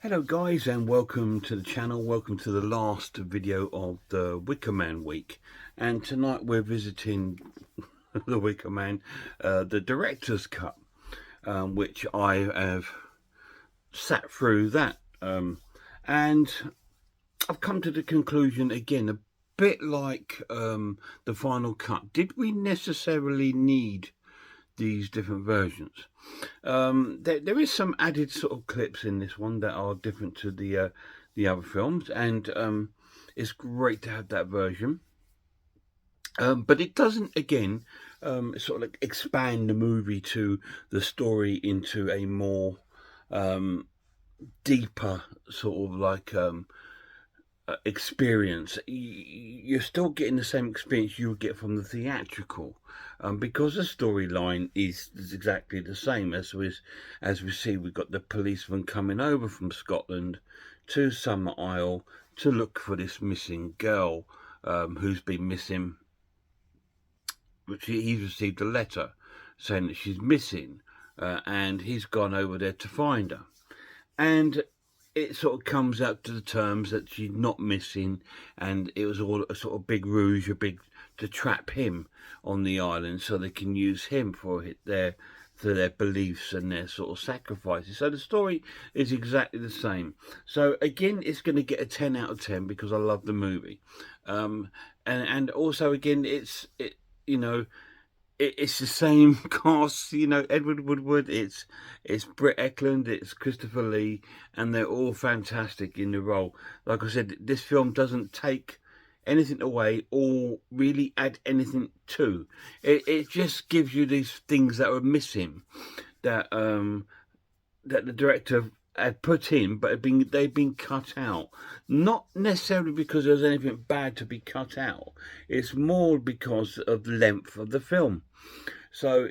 Hello guys, and welcome to the channel. Welcome to the last video of the Wicker Man week, and tonight we're visiting the Wicker Man, the director's cut, which I have sat through that, and I've come to the conclusion again, a bit like the final cut. Did we necessarily need these different versions? There is some added sort of clips in this one that are different to the other films, and it's great to have that version. But it doesn't, again, sort of like expand the movie to the story into a more deeper sort of like experience. You're still getting the same experience you would get from the theatrical, because the storyline is exactly the same. As we see, we've got the policeman coming over from Scotland to Summer Isle to look for this missing girl, who's been missing. He's received a letter saying that she's missing, and he's gone over there to find her, and it sort of comes out to the terms that she's not missing, and it was all a sort of big rouge, to trap him on the island so they can use him for their beliefs and their sort of sacrifices. So the story is exactly the same. So again, it's going to get a 10 out of 10 because I love the movie, and also again, it's the same cast, Edward Woodward, it's Britt Eklund, it's Christopher Lee, and they're all fantastic in the role. Like I said, this film doesn't take anything away or really add anything to. It just gives you these things that were missing, that that the director had put in, but they've been cut out. Not necessarily because there's anything bad to be cut out. It's more because of the length of the film. So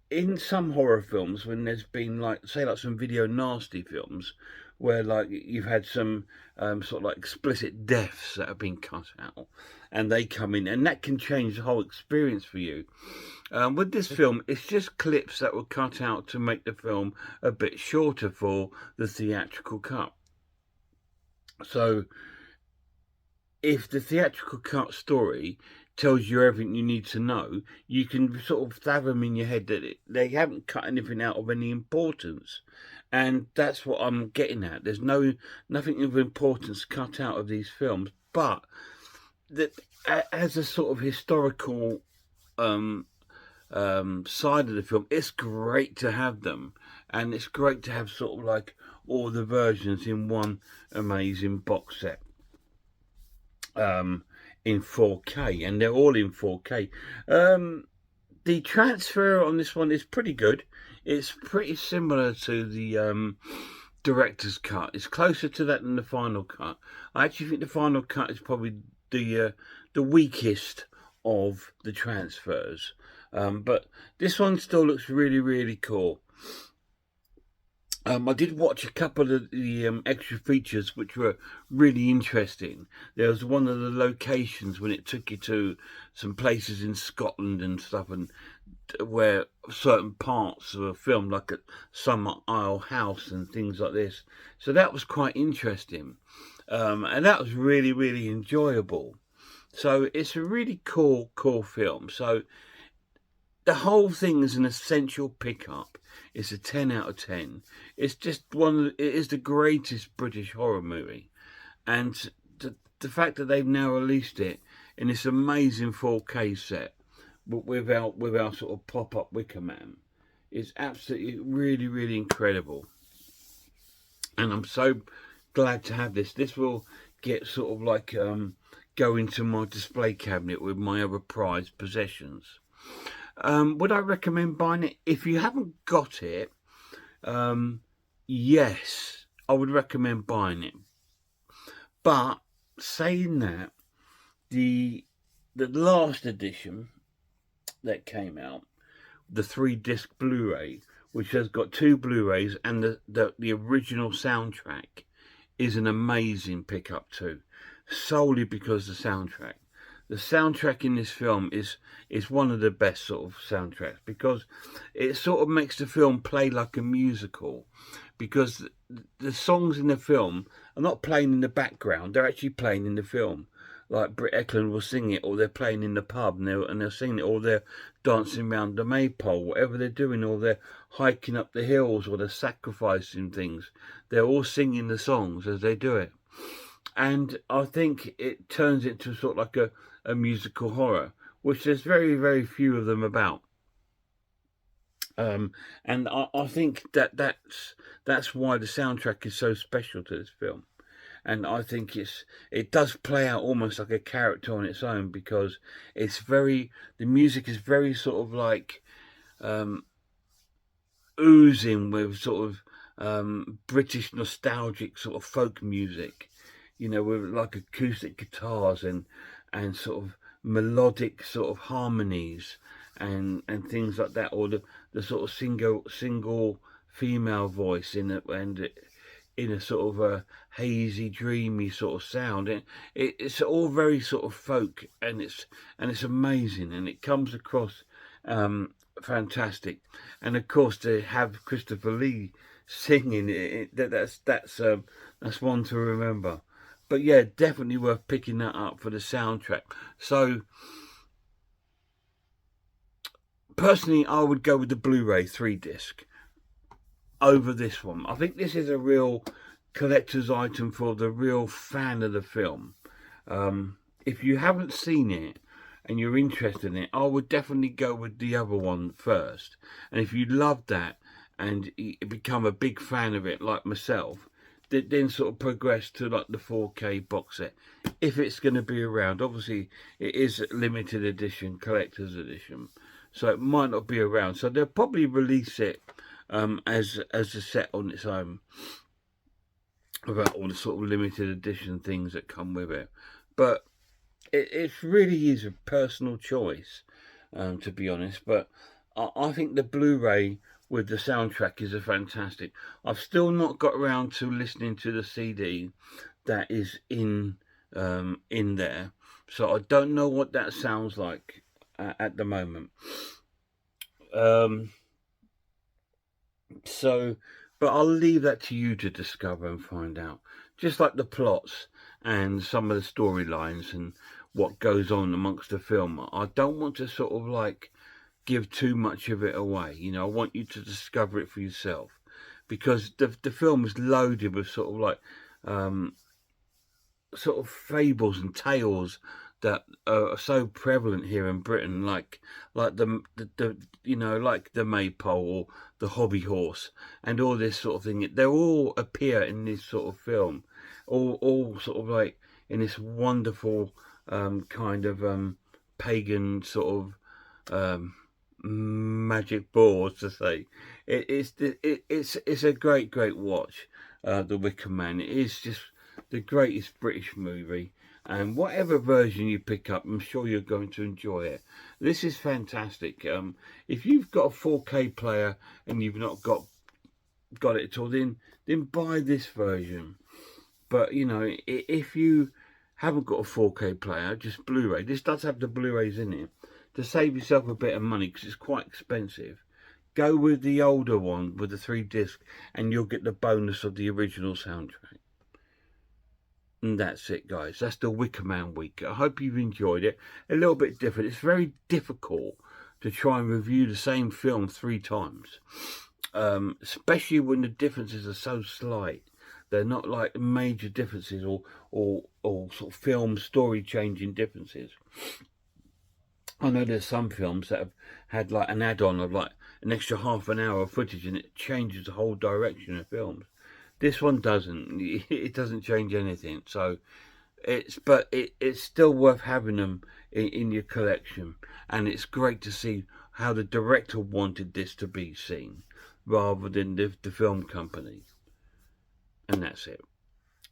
in some horror films, when there's been like some video nasty films, where like you've had some sort of like explicit deaths that have been cut out, and they come in, and that can change the whole experience for you. With this film, it's just clips that were cut out to make the film a bit shorter for the theatrical cut. So if the theatrical cut story tells you everything you need to know, you can sort of fathom in your head that they haven't cut anything out of any importance. And that's what I'm getting at. There's nothing of importance cut out of these films, but that as a sort of historical side of the film, it's great to have them, and it's great to have sort of like all the versions in one amazing box set in 4K, and they're all in 4K. The transfer on this one is pretty good. It's pretty similar to the director's cut. It's closer to that than the final cut. I actually think the final cut is probably the weakest of the transfers, but this one still looks really, really cool. I did watch a couple of the extra features, which were really interesting. There was one of the locations when it took you to some places in Scotland and stuff, and where certain parts were filmed, like at Summer Isle House and things like this. So that was quite interesting, and that was really, really enjoyable. So it's a really cool film. So the whole thing is an essential pickup. It's a 10 out of 10. It's just it is the greatest British horror movie. And the fact that they've now released it in this amazing 4K set with our sort of pop-up Wicker Man is absolutely really, really incredible. And I'm so glad to have this. This will get sort of like go into my display cabinet with my other prized possessions. Would I recommend buying it? If you haven't got it, yes, I would recommend buying it. But saying that, the last edition that came out, the 3-disc Blu-ray, which has got 2 Blu-rays and the original soundtrack, is an amazing pickup too, solely because the soundtrack. The soundtrack in this film is one of the best sort of soundtracks, because it sort of makes the film play like a musical, because the songs in the film are not playing in the background; they're actually playing in the film. Like Britt Eklund will sing it, or they're playing in the pub and they're singing it, or they're dancing around the maypole, whatever they're doing, or they're hiking up the hills, or they're sacrificing things. They're all singing the songs as they do it. And I think it turns into sort of like a musical horror, which there's very, very few of them about. And I think that's why the soundtrack is so special to this film. And I think it does play out almost like a character on its own, because the music is very sort of like oozing with sort of British nostalgic sort of folk music, with like acoustic guitars and sort of melodic sort of harmonies and things like that, or the sort of single female voice in a sort of a hazy, dreamy sort of sound. It's all very sort of folk, and it's amazing, and it comes across fantastic. And of course, to have Christopher Lee singing that's one to remember. But yeah, definitely worth picking that up for the soundtrack. So personally, I would go with the Blu-ray 3-disc over this one. I think this is a real collector's item for the real fan of the film. If you haven't seen it and you're interested in it, I would definitely go with the other one first. And if you love that and you become a big fan of it like myself, then sort of progress to like the 4K box set, if it's going to be around. Obviously, it is limited edition, collector's edition, so it might not be around. So they'll probably release it as a set on its own, about all the sort of limited edition things that come with it. But it really is a personal choice, to be honest. But I think the Blu-ray with the soundtrack is a fantastic. I've still not got around to listening to the CD that is in there, so I don't know what that sounds like at the moment. But I'll leave that to you to discover and find out. Just like the plots and some of the storylines and what goes on amongst the film. I don't want to sort of like give too much of it away. I want you to discover it for yourself, because the film is loaded with sort of like sort of fables and tales that are so prevalent here in Britain, like the like the maypole or the hobby horse and all this sort of thing. They all appear in this sort of film, all sort of like in this wonderful kind of pagan sort of magic board, to say. It's a great watch. The Wicker Man. It is just the greatest British movie, and whatever version you pick up, I'm sure you're going to enjoy it. This is fantastic. If you've got a 4K player and you've not got it at all, then buy this version. But if you haven't got a 4K player, just Blu-ray. This does have the Blu-rays in it. To save yourself a bit of money, because it's quite expensive, go with the older one with the 3-disc, and you'll get the bonus of the original soundtrack. And that's it, guys. That's the Wicker Man week. I hope you've enjoyed it. A little bit different. It's very difficult to try and review the same film 3 times, especially when the differences are so slight. They're not like major differences or sort of film story changing differences. I know there's some films that have had like an add-on of like an extra half an hour of footage, and it changes the whole direction of films. This one doesn't. It doesn't change anything. So it's still worth having them in your collection, and it's great to see how the director wanted this to be seen rather than the film company. And that's it.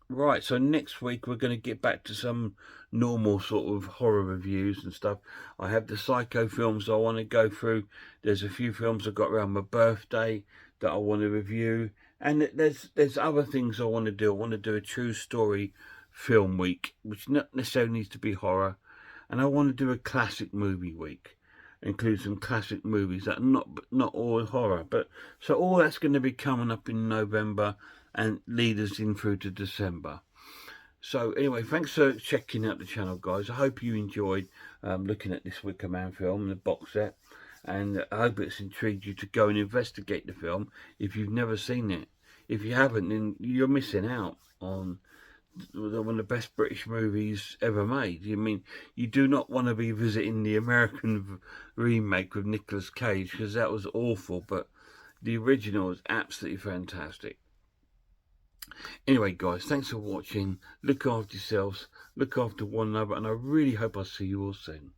Right, so next week we're going to get back to some normal sort of horror reviews and stuff. I have the Psycho films I want to go through. There's a few films I got around my birthday that I want to review. And there's other things I want to do. I want to do a true story film week, which not necessarily needs to be horror. And I want to do a classic movie week. include some classic movies that are not all horror. But so all that's going to be coming up in November and lead us in through to December. So anyway, thanks for checking out the channel, guys. I hope you enjoyed looking at this Wicker Man film, the box set, and I hope it's intrigued you to go and investigate the film if you've never seen it. If you haven't, then you're missing out on one of the best British movies ever made. I mean, you do not want to be visiting the American remake with Nicolas Cage, because that was awful, but the original is absolutely fantastic. Anyway, guys, thanks for watching. Look after yourselves, look after one another, and I really hope I see you all soon.